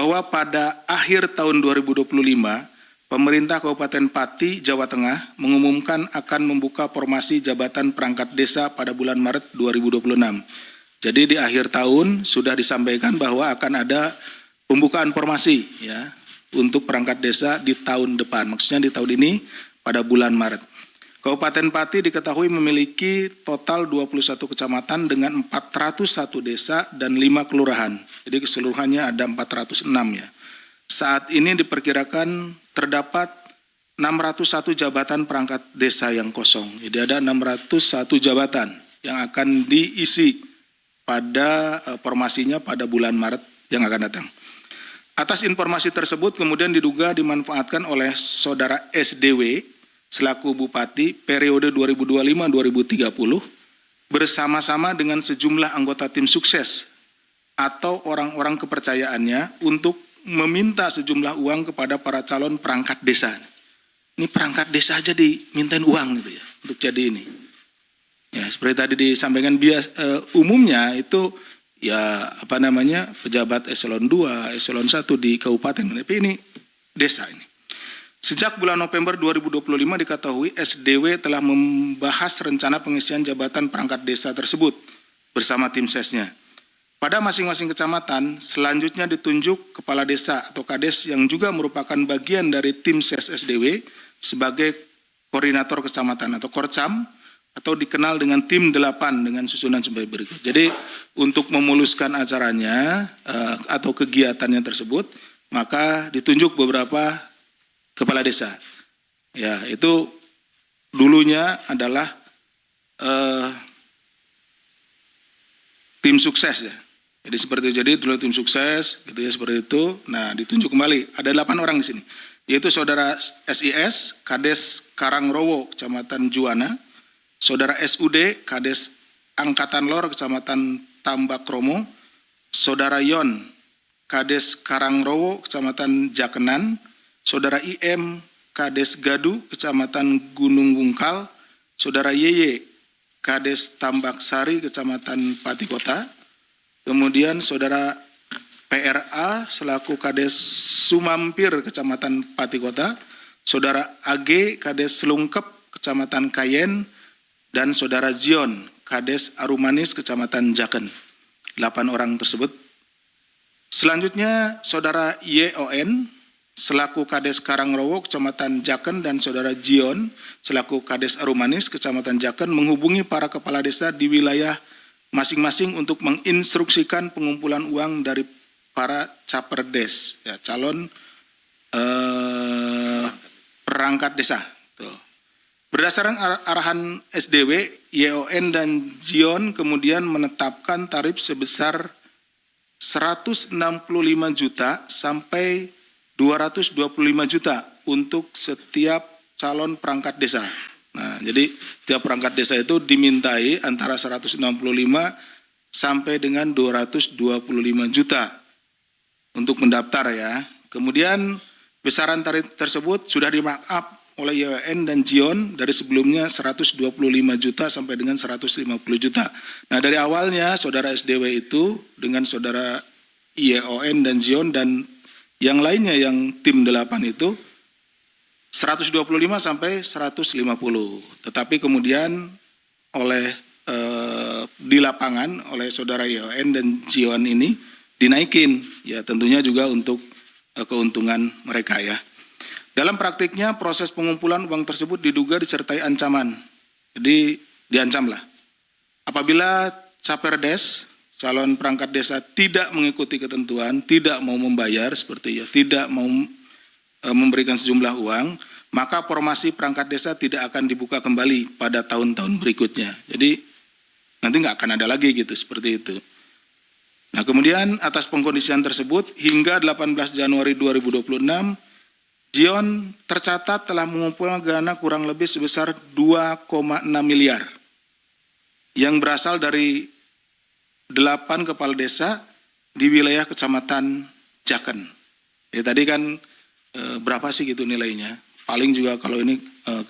bahwa pada akhir tahun 2025, pemerintah Kabupaten Pati, Jawa Tengah mengumumkan akan membuka formasi jabatan perangkat desa pada bulan Maret 2026. Jadi di akhir tahun sudah disampaikan bahwa akan ada pembukaan formasi ya untuk perangkat desa di tahun depan. Maksudnya di tahun ini pada bulan Maret. Kabupaten Pati diketahui memiliki total 21 kecamatan dengan 401 desa dan 5 kelurahan. Jadi keseluruhannya ada 406 ya. Saat ini diperkirakan terdapat 601 jabatan perangkat desa yang kosong. Jadi ada 601 jabatan yang akan diisi pada formasinya pada bulan Maret yang akan datang. Atas informasi tersebut kemudian diduga dimanfaatkan oleh saudara SDW selaku Bupati periode 2025-2030 bersama-sama dengan sejumlah anggota tim sukses atau orang-orang kepercayaannya untuk meminta sejumlah uang kepada para calon perangkat desa. Ini perangkat desa aja dimintain uang gitu ya untuk jadi ini. Ya seperti tadi disampaikan umumnya itu ya pejabat eselon 2, eselon 1 di kabupaten, tapi ini desa ini. Sejak bulan November 2025 diketahui SDW telah membahas rencana pengisian jabatan perangkat desa tersebut bersama tim sesnya. Pada masing-masing kecamatan selanjutnya ditunjuk kepala desa atau kades yang juga merupakan bagian dari tim ses SDW sebagai koordinator kecamatan atau korcam atau dikenal dengan tim 8 dengan susunan sebagai berikut. Jadi untuk memuluskan acaranya atau kegiatannya tersebut maka ditunjuk beberapa kepala desa. Ya, itu dulunya adalah tim sukses ya. Jadi seperti itu. Jadi dulu tim sukses gitu ya seperti itu. Nah, ditunjuk kembali. Ada 8 orang di sini. Yaitu saudara SIS, Kades Karangrowo, Kecamatan Juwana, saudara SUD, Kades Angkatan Lor, Kecamatan Tambakromo, saudara Yon, Kades Karangrowo, Kecamatan Jakenan, saudara IM, Kades Gadu, Kecamatan Gunung Bungkal, saudara YY, Kades Tambaksari, Kecamatan Pati Kota, kemudian saudara PRA selaku Kades Sumampir, Kecamatan Pati Kota, saudara AG, Kades Selungkep, Kecamatan Kayen, dan saudara Zion, Kades Arumanis, Kecamatan Jaken. 8 orang tersebut. Selanjutnya saudara YON, selaku Kades Karangrowo, Kecamatan Jaken, dan saudara Jion, selaku Kades Arumanis, Kecamatan Jaken, menghubungi para kepala desa di wilayah masing-masing untuk menginstruksikan pengumpulan uang dari para caperdes, ya, calon perangkat desa. Tuh. Berdasarkan arahan SDW, YON dan Jion kemudian menetapkan tarif sebesar 165 juta sampai 225 juta untuk setiap calon perangkat desa. Nah, jadi setiap perangkat desa itu dimintai antara 165 sampai dengan 225 juta untuk mendaftar ya. Kemudian besaran tarif tersebut sudah di-markup oleh YON dan Jion dari sebelumnya 125 juta sampai dengan 150 juta. Nah, dari awalnya saudara SDW itu dengan saudara YON dan Jion dan yang lainnya yang tim 8 itu 125 sampai 150. Tetapi kemudian oleh di lapangan oleh saudara YON dan Jion ini dinaikin ya tentunya juga untuk keuntungan mereka ya. Dalam praktiknya proses pengumpulan uang tersebut diduga disertai ancaman. Jadi diancamlah. Apabila caperdes calon perangkat desa tidak mengikuti ketentuan, tidak mau membayar seperti ya, tidak mau memberikan sejumlah uang, maka formasi perangkat desa tidak akan dibuka kembali pada tahun-tahun berikutnya. Jadi nanti nggak akan ada lagi gitu seperti itu. Nah kemudian atas pengkondisian tersebut hingga 18 Januari 2026, Jion tercatat telah mengumpulkan dana kurang lebih sebesar 2,6 miliar yang berasal dari 8 kepala desa di wilayah Kecamatan Jaken. Ya, tadi kan berapa sih gitu nilainya? Paling juga kalau ini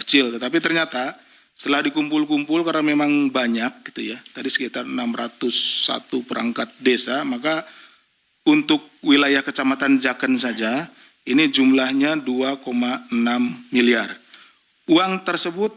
kecil, tetapi ternyata setelah dikumpul-kumpul karena memang banyak gitu ya, tadi sekitar 601 perangkat desa, maka untuk wilayah Kecamatan Jaken saja, ini jumlahnya 2,6 miliar. Uang tersebut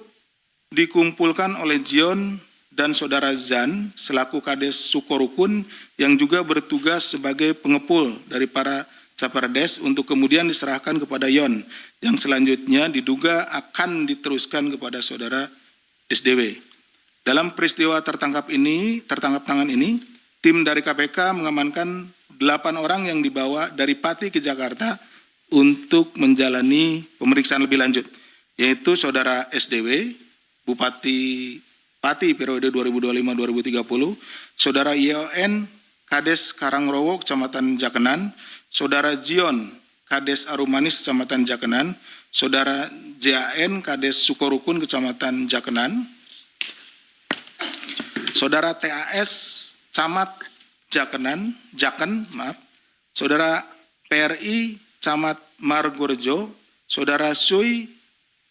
dikumpulkan oleh Jion dan Saudara Zan selaku Kades Sukorukun yang juga bertugas sebagai pengepul dari para Caperdes untuk kemudian diserahkan kepada Yon yang selanjutnya diduga akan diteruskan kepada Saudara SDW. Dalam peristiwa tertangkap tangan ini, tim dari KPK mengamankan 8 orang yang dibawa dari Pati ke Jakarta untuk menjalani pemeriksaan lebih lanjut, yaitu Saudara SDW, Bupati Pati periode 2025-2030, Saudara YON, Kades Karangrowo, Kecamatan Jakenan, Saudara Jion, Kades Arumanis, Kecamatan Jakenan, Saudara JAN, Kades Sukorukun, Kecamatan Jakenan, Saudara TAS, Camat Jaken, Saudara PRI, Camat Margorejo, Saudara Sui,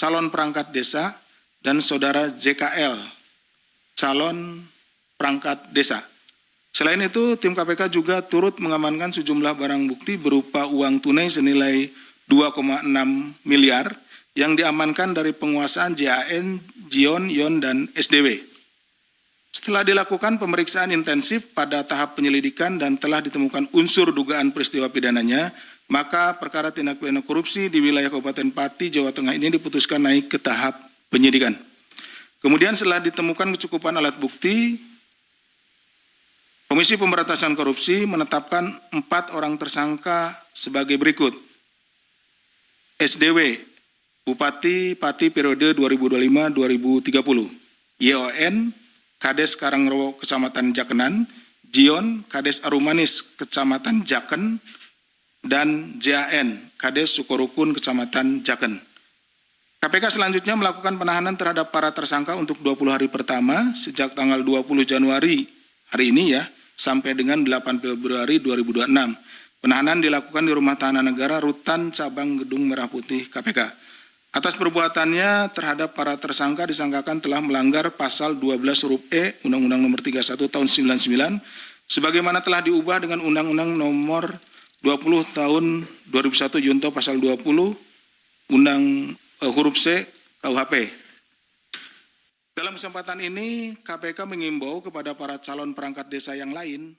calon perangkat desa, dan Saudara JKL, calon perangkat desa. Selain itu, tim KPK juga turut mengamankan sejumlah barang bukti berupa uang tunai senilai 2,6 miliar yang diamankan dari penguasaan JAN, Jion, Yon, dan SDW. Setelah dilakukan pemeriksaan intensif pada tahap penyelidikan dan telah ditemukan unsur dugaan peristiwa pidananya, maka perkara tindak pidana korupsi di wilayah Kabupaten Pati, Jawa Tengah ini diputuskan naik ke tahap penyidikan. Kemudian setelah ditemukan kecukupan alat bukti, Komisi Pemberantasan Korupsi menetapkan 4 orang tersangka sebagai berikut. SDW, Bupati Pati periode 2025-2030. YON, Kades Karangrowo, Kecamatan Jakenan, Jion, Kades Arumanis, Kecamatan Jaken, dan JAN, Kades Sukorukun, Kecamatan Jaken. KPK selanjutnya melakukan penahanan terhadap para tersangka untuk 20 hari pertama sejak tanggal 20 Januari hari ini ya, sampai dengan 8 Februari 2026. Penahanan dilakukan di Rumah Tahanan Negara Rutan Cabang Gedung Merah Putih KPK. Atas perbuatannya terhadap para tersangka disangkakan telah melanggar pasal 12 huruf E Undang-Undang Nomor 31 Tahun 99 sebagaimana telah diubah dengan Undang-Undang Nomor 20 Tahun 2001 Junto pasal 20 huruf C KUHP. Dalam kesempatan ini KPK mengimbau kepada para calon perangkat desa yang lain.